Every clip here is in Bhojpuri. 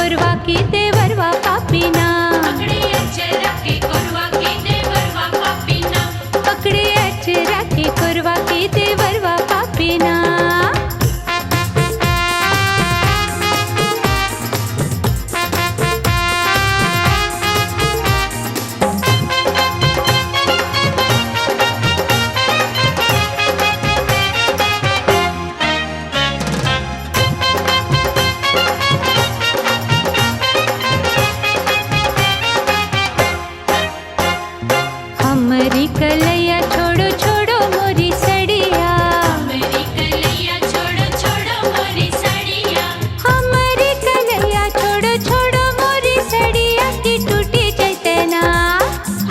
कोरवा की देवरवा पापीना, पकड़े अचरा के कोरवा की देवरवा पापीना, पकड़े अचरा के कोरवा की देवरवा पापीना। हमारी कलैया छोड़ो छोड़ो मोरी सड़िया, मेरी कलैया छोड़ो छोड़ो मोरी साड़िया, हमारी कलैया छोड़ो छोड़ो मोरी सड़िया की टूटी चैतना।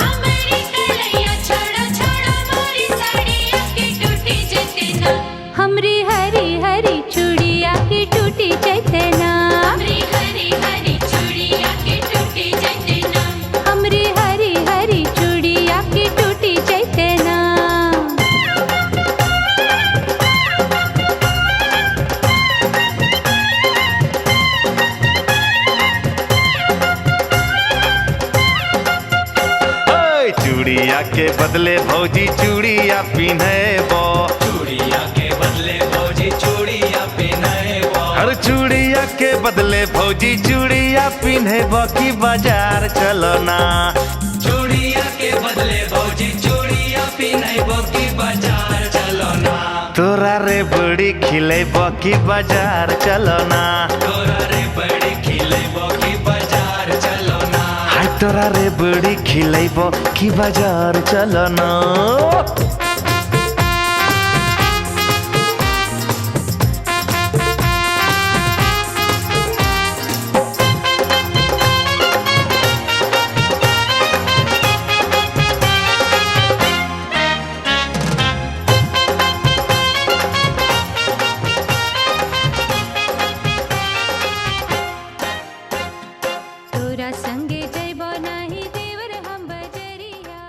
हमारी कलैया छोड़ो छोड़ो मोरी साड़िया की टूटी जतना, हमरी हरी हरी चूड़िया की टूटी चैतना, हमरी हरी हरी चूड़िया की टूटी जतना, हमरी हरी हरी चूड़िया की टूटी चैतना। ओए चूड़िया के बदले भौजी चूड़िया पिन्हबो, चूड़िया के बदले भौजी चूड़िया पिन्हबो, हर चूड़िया के बदले भौजी चूड़िया पिन्हबो की बाजार चलो ना। चूड़िया के बदले भौजी चूड़िया पिन्हबो की बाजार चलो ना। तोरा रे बड़ी खिलेबो की बाजार चलो ना। तोरा रे बड़ी खिलेबो की बाजार चलो ना। हाय तोरा रे बड़ी खिलेबो की बाजार चलो ना। तोरा संगे जइबो नाही देवर हम बजरिया।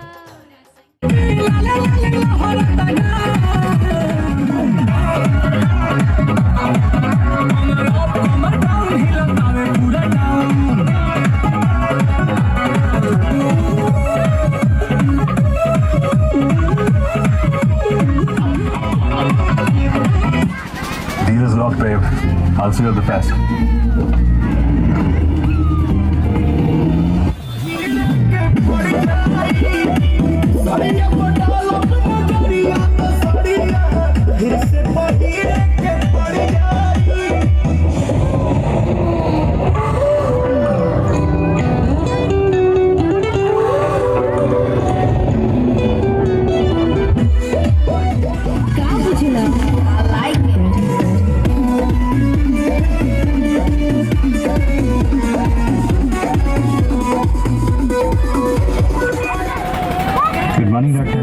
Deal is locked, babe. I'll see you at the fest. Good morning, doctor.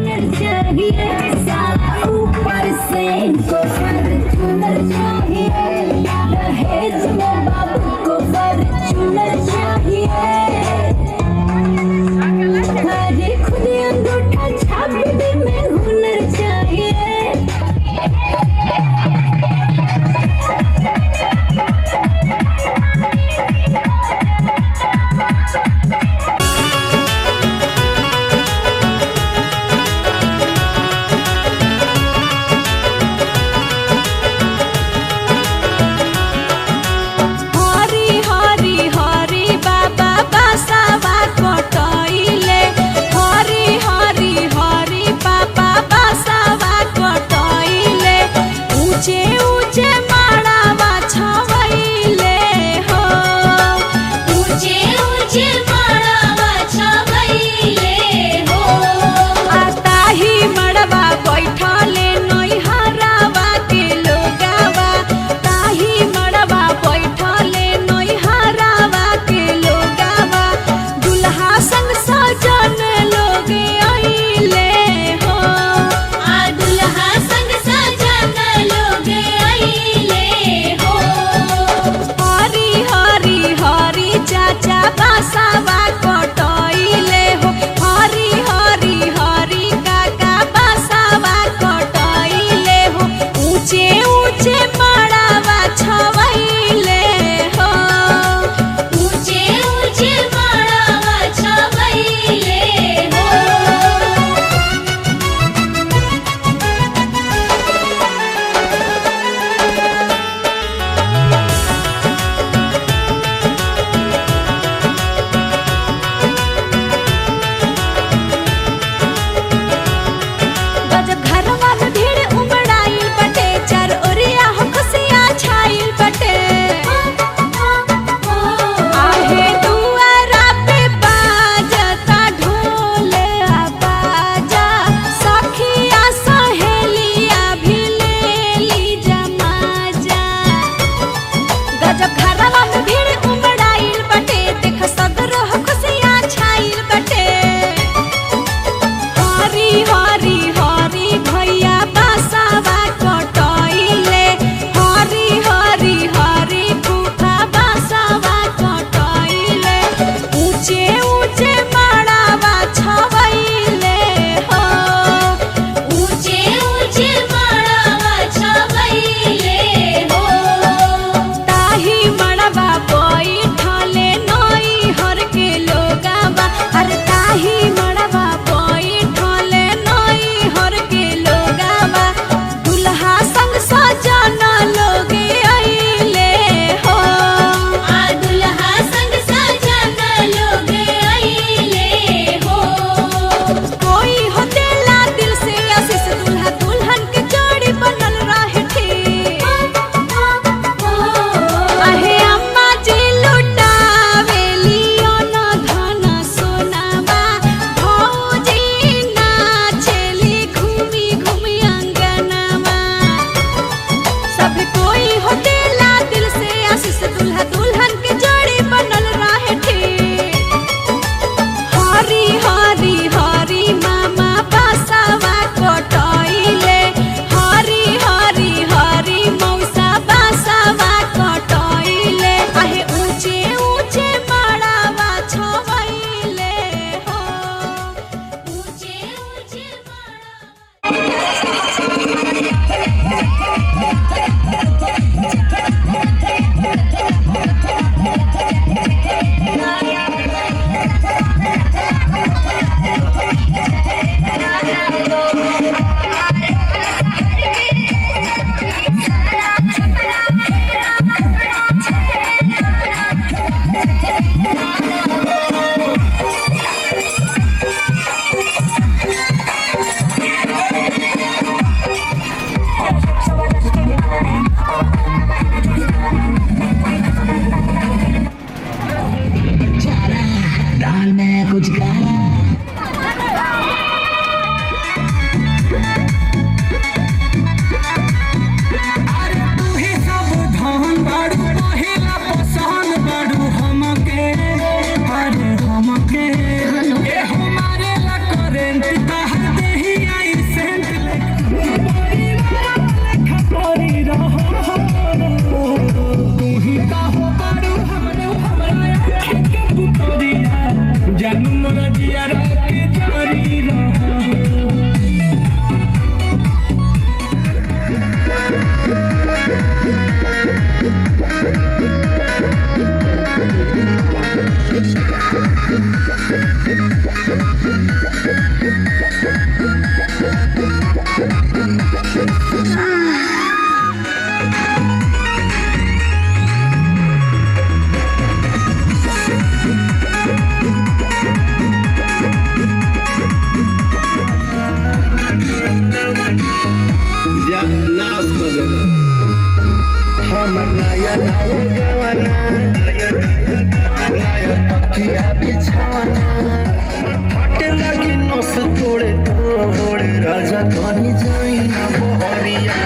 राजा कहीं जाई ना बहरिया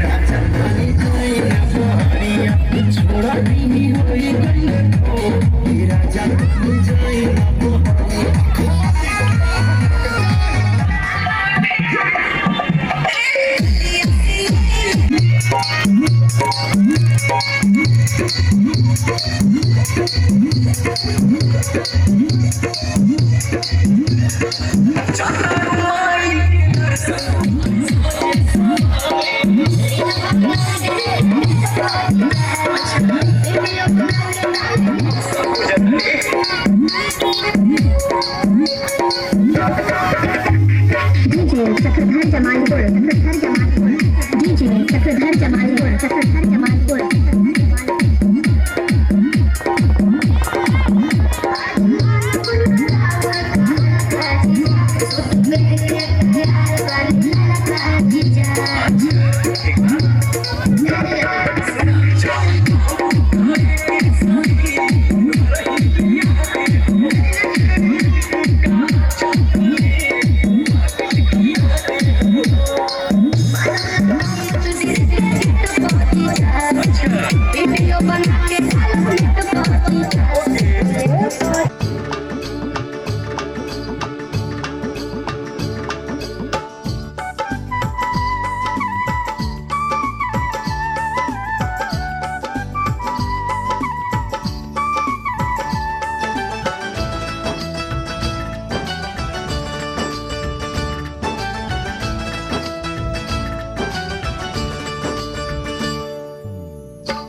राजा कहीं जाई ना बहरिया छोड़ा नहीं होई गई राजा कहीं जाई ना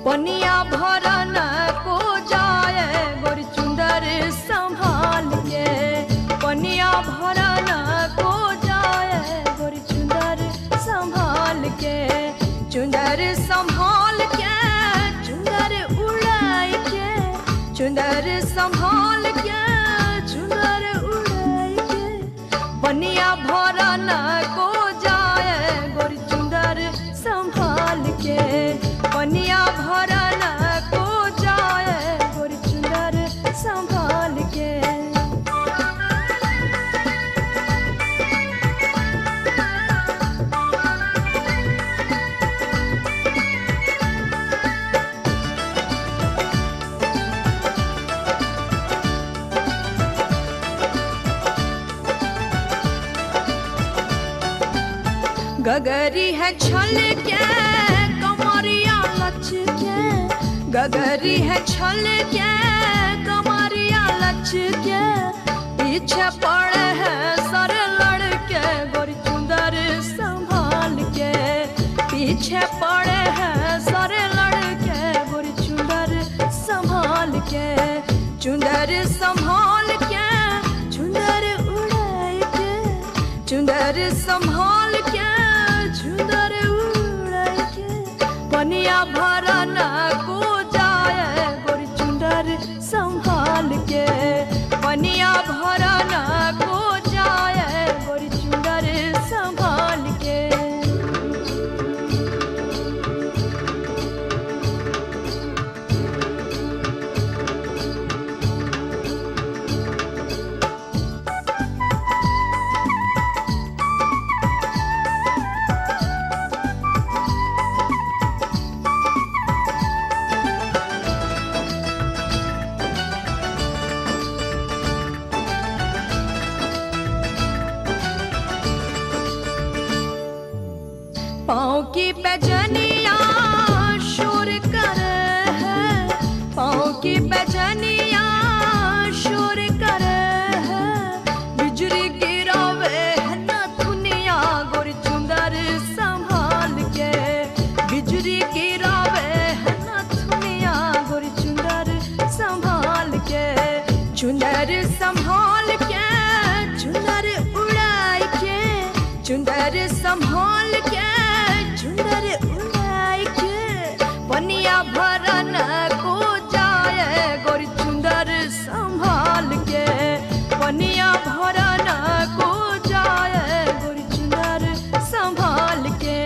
पनिया भरन को जाए गोरी चुंदर संभाल के पनिया भरन को जाए गोरी चुंदर संभाल के चुंदर संभाल के चुंदर उड़ाई के चुंदर संभाल के चुंदर उड़ाई के पनिया भरन को जाए गोरी चुंदर संभाल के पनिया भरन को जाए गोरी चुंदर संभाल के गगरी है छल के कमरिया लच के गगरी है छल के कमरिया लच के पीछे पड़े है सर लड़के गोरी चुंदर संभाल के पीछे पड़े है सर लड़के गोरी चुंदर संभाल के चुंदर संभाल के चुंदर उड़ाई के चुंदर संभाल के चुंदर उड़ाई के पनिया भरन को जाए गोरी चुंदर संभाल के पनिया भरन को जाए गोरी चुंदर संभाल के पाँव की पैजनिया शोर करे है पाँव की पैजनिया शोर करे है बिजली गिरावे है ना दुनिया गोरी चुंदर संभाल के बिजली गिरावे है ना दुनिया गोरी चुंदर संभाल के चुंदर संभाल के चुंदर उड़ाई के चुंदर संभाल के चुंदर उड़ाई के पनिया भरन को जाए गोरी चुंदर संभाल के पनिया भरन को जाए गोरी चुंदर संभाल के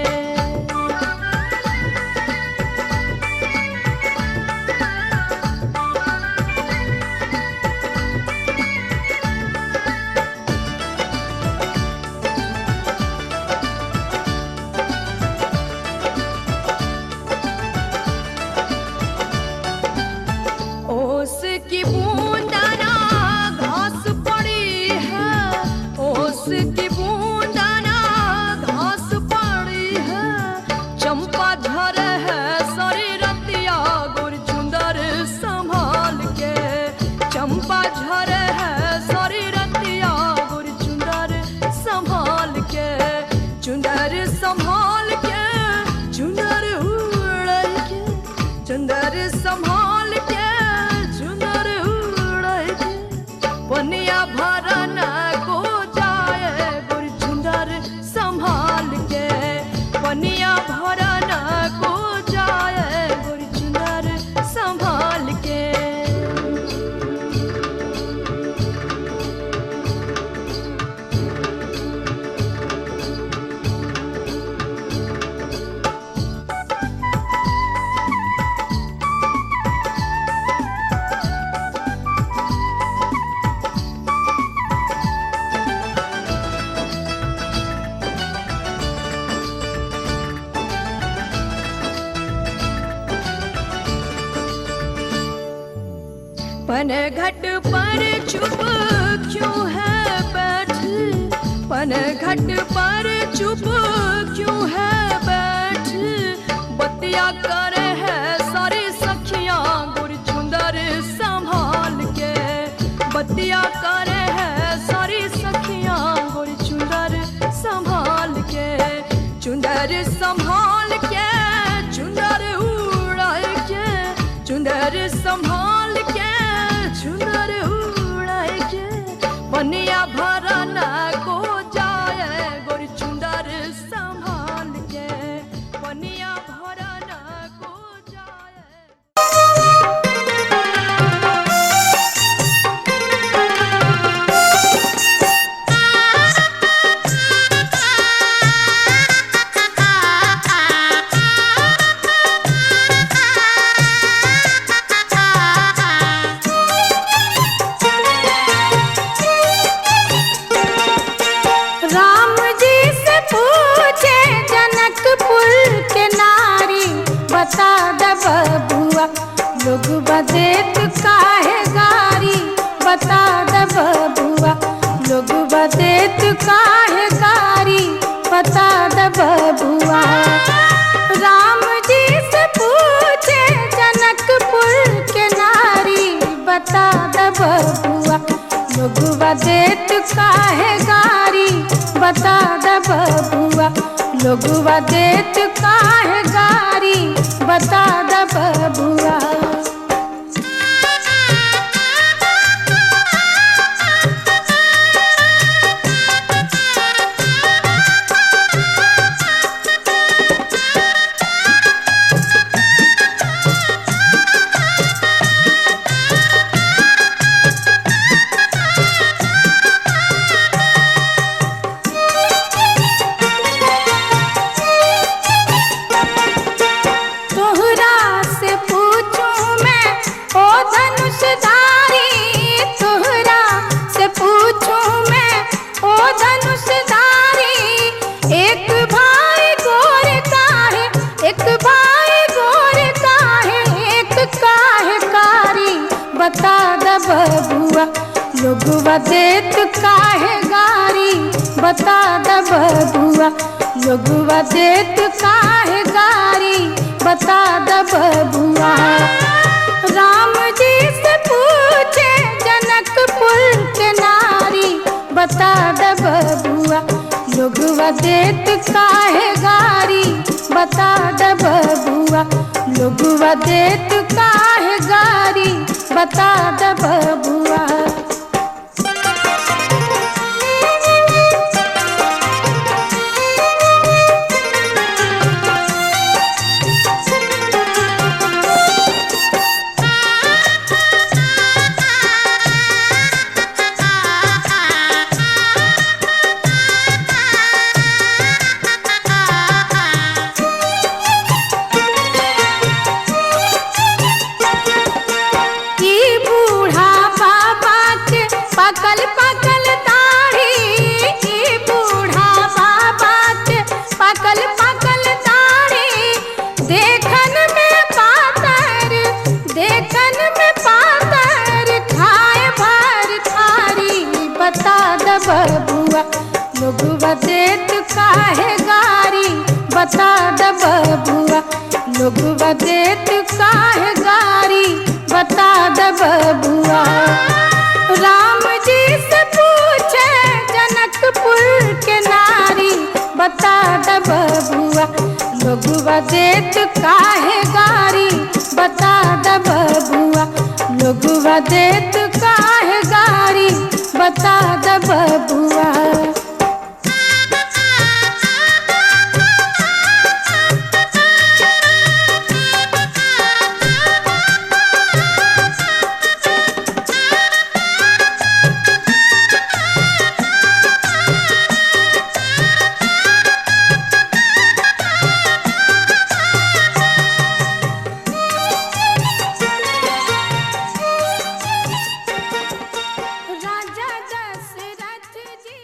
पनघट पर चुप क्यों है बैठी, पनघट पर चुप क्यों है बैठी, बतिया करे है सारी सखियां गुर चुंदर संभाल के, बतिया करे है सारी सखियां गुर चुंदर संभाल के, चुंदर संभाल के, चुंदर उड़ा के, चुंदर संभाल के, चुंदर उड़ा के, बनिया भरना को जाए गोर चुंदर संभाल के, बनिया भरना को जाए। राम जी से पूछे जनकपुर के नारी, बता द बबुआ लोग बदेत काहे गारी, बता द बबुआ लोग बदेत काहे गारी, बता द बबुआ। राम जी से पूछे जनकपुर के नारी, बता द बबुआ लोग बदेत काहे गारी, बता द बबुआ लोग बदेत काहे गारी, बता द बबुआ। तोहरा से पूछूं मैं ओ धनुषधारी, तोहरा से पूछूं मैं ओ धनुषधारी, एक भाई गोर काहे, एक भाई गोर काहे, एक काहे कारी, बता द बबुआ लोग बदेत काहे गारी, बता द बबुआ लोग बदेत काहे गारी, बता द बबुआ। राम जी से पूछे जनकपुर के नारी, बता द बबुआ लोग बदेत काहे गारी, बता द बबुआ लोग बदेत काहे गारी, बता द बबुआ। ई बूढ़ा बाबा के पकल पकल दाढ़ी, ई बूढ़ा बाबा के पकल पकल दाढ़ी, देखन में पातर, देखन में पातर, खाए भर थारी, बता द बबुआ लोग बदेत काहे गारी, बता द बबुआ लोग बदेत काहे गारी, बता द बबुआ। राम जी से पूछे जनकपुर के नारी, बता द बबुआ लोग बदेत काहे गारी, बता द बबुआ लोग बदेत काहे गारी, बता द बबुआ। राजा दशरथ जी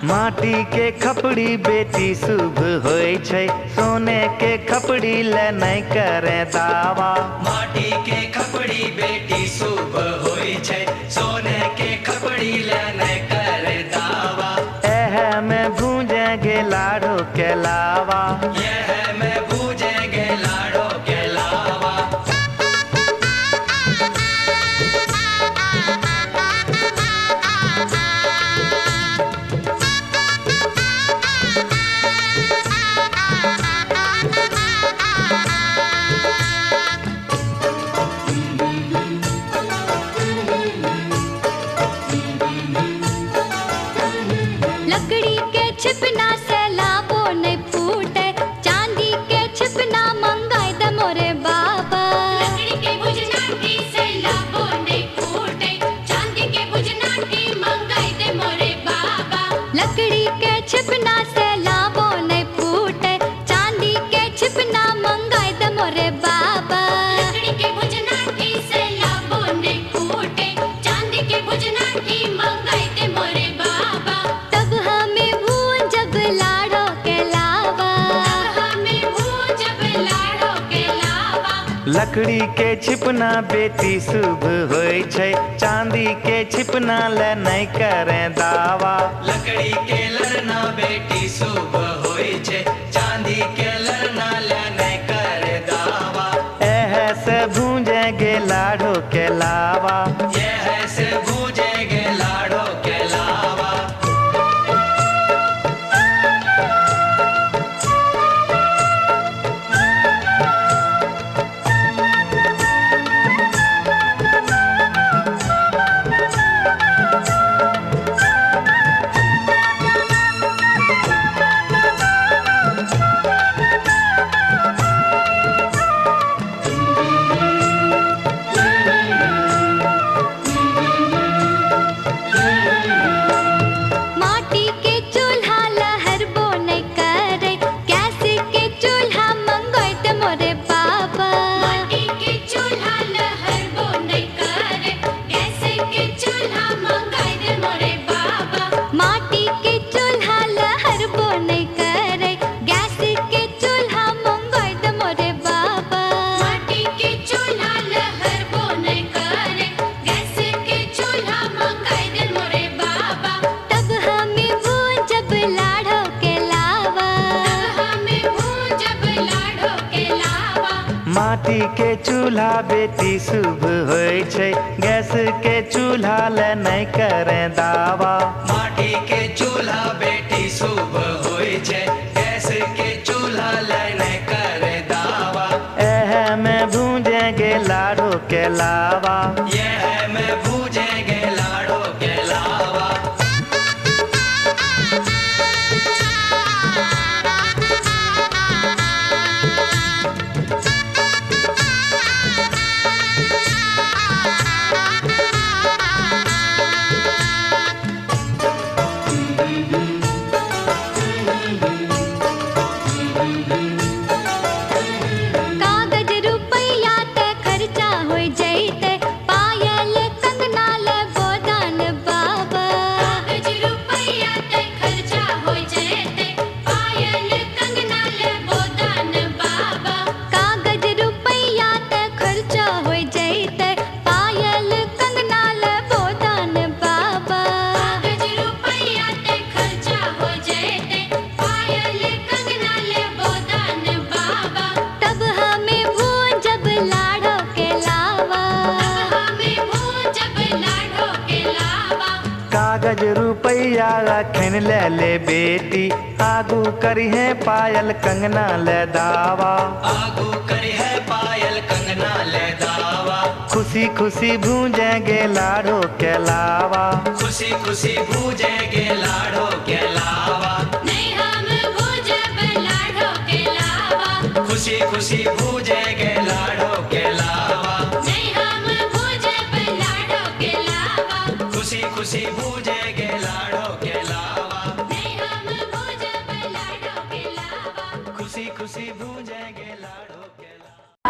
माटी के खपड़ी बेटी शुभ होय छै, सोने के खपड़ी ले नहीं करे दावा। माटी के खपड़ी बेटी शुभ होय छै, सोने के खपड़ी ले नहीं करे दावा। एह में भूजेंगे लाड़ो के लावा, यह में भूजेंगे लाड़ो के लावा। लकड़ी के छिपना से लाबो नहीं फूटे, चांदी के छिपना मंगाई दे मोरे बाबा। लकड़ी के भुजनाठी से लाभो नहीं फूटे, चांदी के भुजनाठी मंगाई दे मोरे बाबा। लकड़ी के छिपना से लाबो नहीं फूटे, चांदी के छिपना मंगाई दे मोरे बाबा। लकड़ी के भुजनाठी से लाभो नहीं फूटे, चांदी के भुजनाठी मंगाई दे मोरे बाबा। तब हमें भूंजब लाड़ो के लावा, हमें भूजब लाड़ो के लावा। लकड़ी के छिपना बेटी शुभ होय छै, चांदी के छिपना ले नहीं करे दावा। लकड़ी के लड़ना बेटी शुभ होय छै, चांदी के लड़ना ले नहीं करे दावा। एह से भूजेंगे लाड़ो के लावा, यह से भूजेंगे लाड़ो के लावा। माटी के चूल्हा लहरबो नहीं करे, गैस के चूल्हा मंगाई दे मोरे बाबा। माटी के चूल्हा लहरबो नहीं करे, गैस के चूल्हा मंगाई दे मोरे बाबा। माटी के चूल्हा लहरबो नहीं करे, गैस के चूल्हा मंगाई दे मोरे बाबा। माटी के चूल्हा लहरबो नहीं करे, गैस के चूल्हा मंगाई दे मोरे बाबा। तब हमें भूंजब लाड़ो के लावा, हमें भूजब लाड़ो के लावा। माटी के चूल्हा बेटी शुभ होय छै, गैस के चूल्हा ले नहीं करे दावा। माटी के चूल्हा बेटी शुभ होय छै, गैस के चूल्हा ले नहीं करे दावा। एह में भूजेंगे लाड़ो के लावा, यह में भूजेंगे लाड़ो के लावा। कागज रुपया ते खर्चा हो जैते, पायल कंगना ले गोदान बाबा। कागज रुपया ते खर्चा हो जैते, पायल कंगना ले गोदान बाबा। कागज रुपया ते खर्चा हो जैते, पायल कंगना ले गोदान बाबा। कागज रुपया ते खर्चा हो जैते, पायल कंगना ले गोदान बाबा। तब हमें भूंजब लाड़ो के लावा, हमें भूजब लाड़ो के लावा। कागज रुपया रखन ले बेटी, आगू करिहे पायल कंगना ले दावा। आगू करी है पायल कंगना ले दावा। खुशी खुशी भूजेंगे लाड़ो के लावा, खुशी खुशी भूजेंगे लाड़ो के लावा। नहीं हम भूजब लाड़ो के लावा। खुशी खुशी भूजेंगे लाड़ो के लावा। नहीं हम भूजब लाड़ो के लावा। खुशी खुशी भूजेंगे लाड़ो के लावा। नहीं हम भूजब लाड़ो के लावा। खुशी खुशी भूजेंगे लाड़ो के लावा।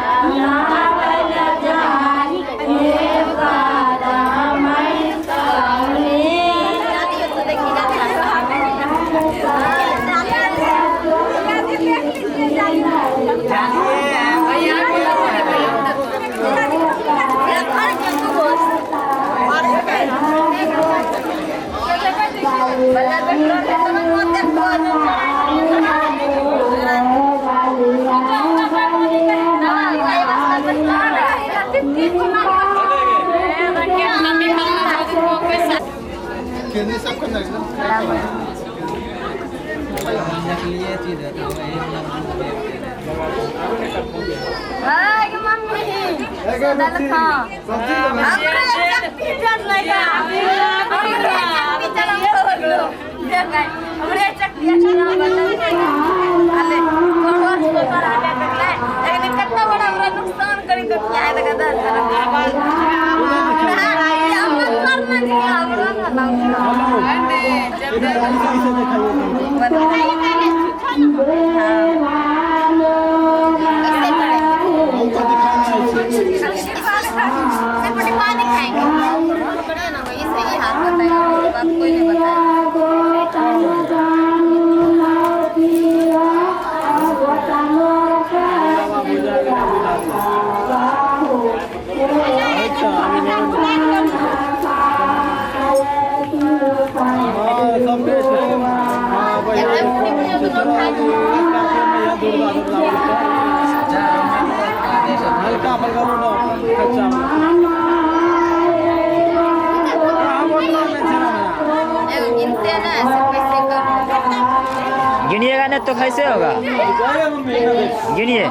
गिनिएगा नहीं तो कैसे होगा? गिनिए।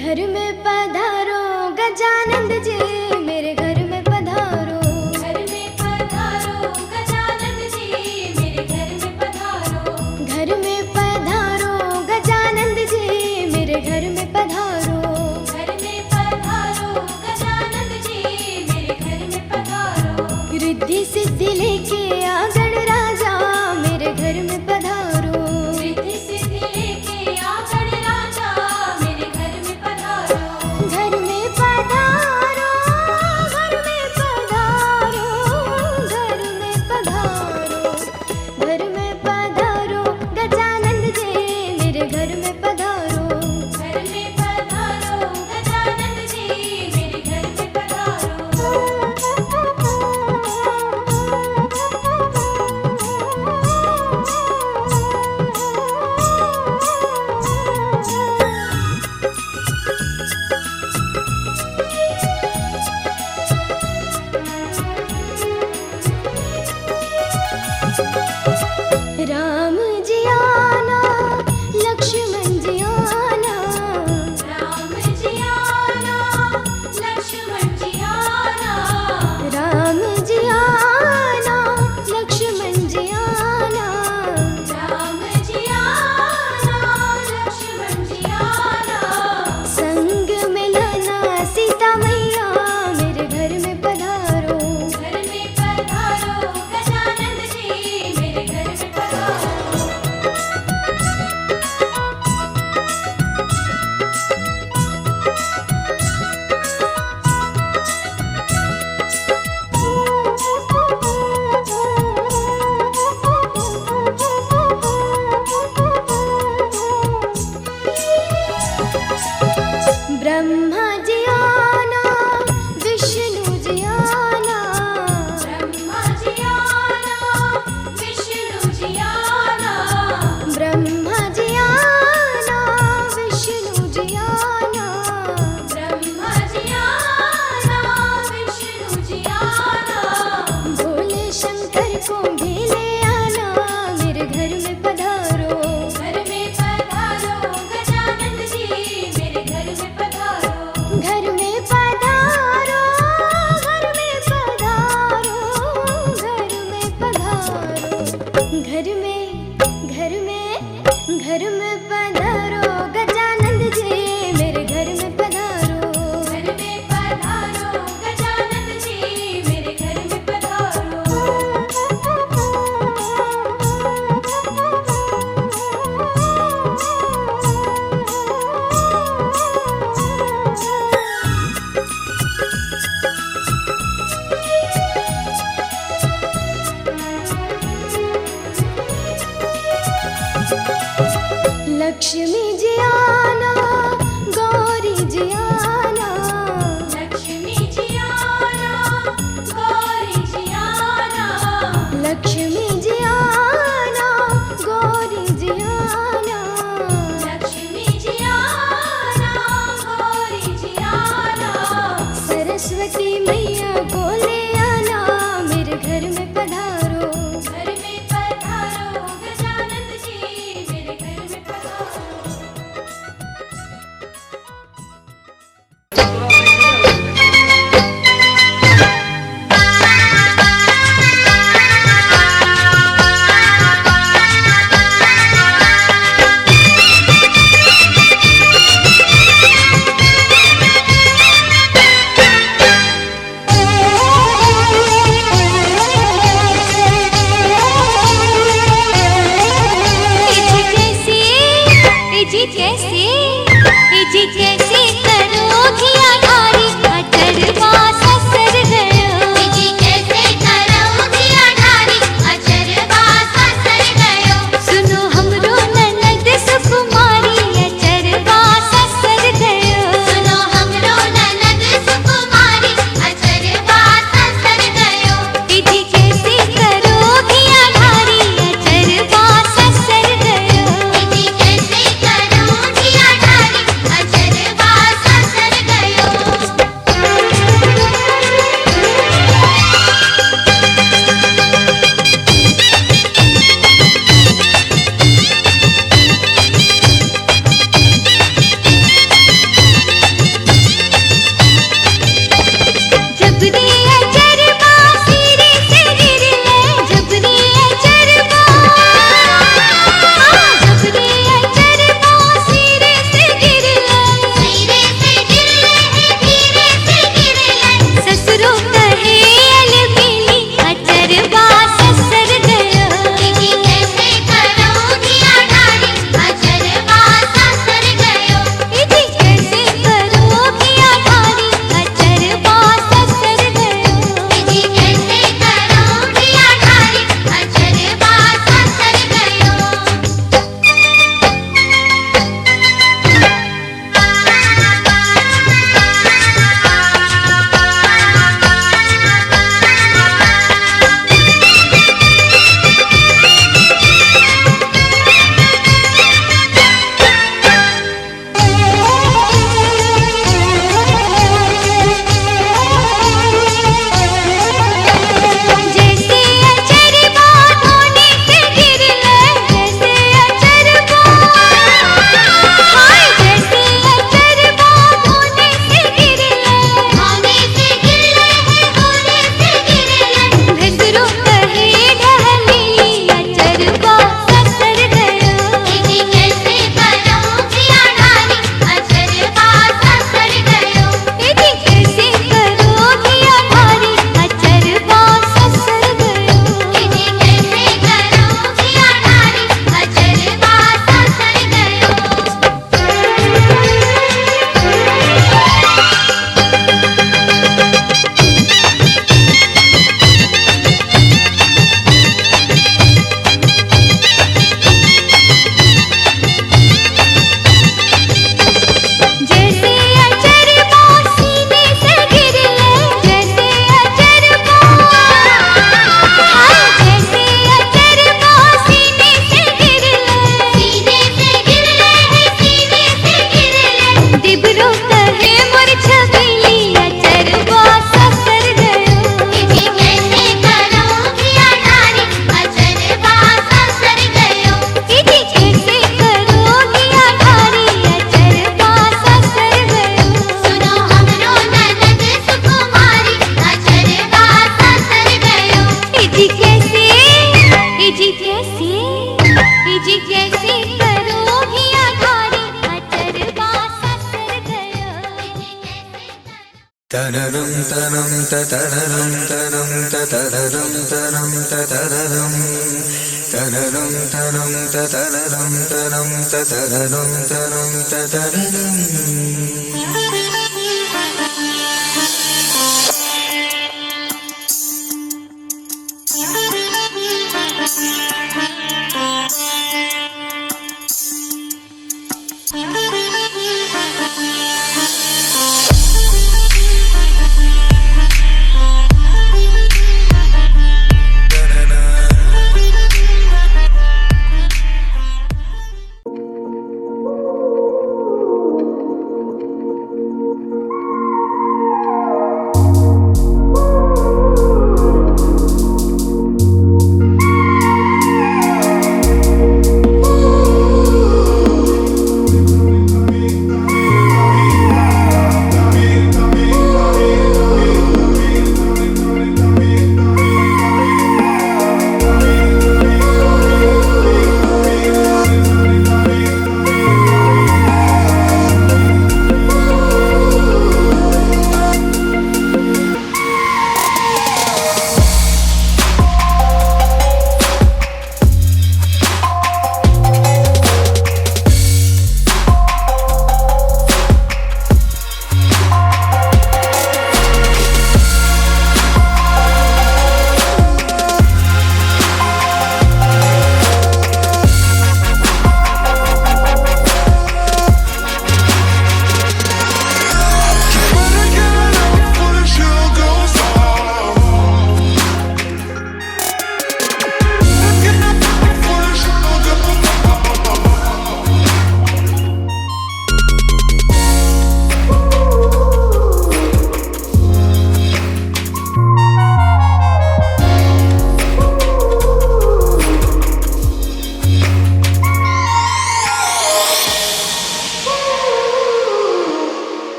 घर में पधारो गजानंद जी, मेरे घर में पधारो। घर में पधारो गजानन जी, मेरे घर में पधारो। घर में पधारो गजानंद जी, मेरे घर में पधारो। घर में पधारो गजानन जी, मेरे घर में पधारो। रिद्धि सिद्धि लेके आ गणराजा, मेरे घर में पधारो। रिद्धि सिद्धि लेके आ गणराजा, मेरे घर में पधारो। घर में पधारो, घर में पधारो, घर में पधारो। घर में पधारो गजानंद जी, मेरे घर में पधारो। घर में पधारो गजानन जी, मेरे घर में पधारो। राम जी आना, लक्ष्मण जी आना। राम जी आना, लक्ष्मण जी आना। राम जी आना, लक्ष्मण जी आना। राम जी आना, लक्ष्मण जी आना। संग में लाना सीता मैया, मेरे घर में पधारो। घर में पधारो गजानन जी, मेरे घर में पधारो। ब्रह्मा जी आना, विष्णु जी आना। ब्रह्मा जी आना, विष्णु जी आना। ब्रह्मा जी आना, विष्णु जी आना। ब्रह्मा जी आना, विष्णु जी आना। भोले शंकर को भी ले आना, मेरे घर में घर में पधारो गजानंद जी, मेरे घर में पधारो। घर में पधारो गजानन जी, मेरे घर में पधारो। लक्ष्मी जी आना, गौरी जी आना, लक्ष्मी जी आना, गौरी जी आना, लक्ष्मी जी आना, गौरी जी आना। लक्ष्मी जी आना, गौरी जी आना। सरस्वती मैया को ले आना, मेरे घर में पधारो। घर में पधारो गजानन जी, मेरे घर में पधारो। जी कैसे करोगी अठारी, अठरवा ससुर गयो। जी कैसे करोगी अठारी, अचरवा ससुर गयो। सुनो हमरो ननद सुकुमारी, अचरवा ससुर गयो। सुनो हमरो ननद सुकुमारी, अचरवा ससुर गयो। जी कैसे करोगी अठारी, अचरवा ससुर गयो। जी कैसे करोगी अठारी, अचरवा ससुर गयो। तनरम तनम ततरम तनम ततरम तनम ततरम तनरम तनम ततरम तनम ततरम तनम ततरम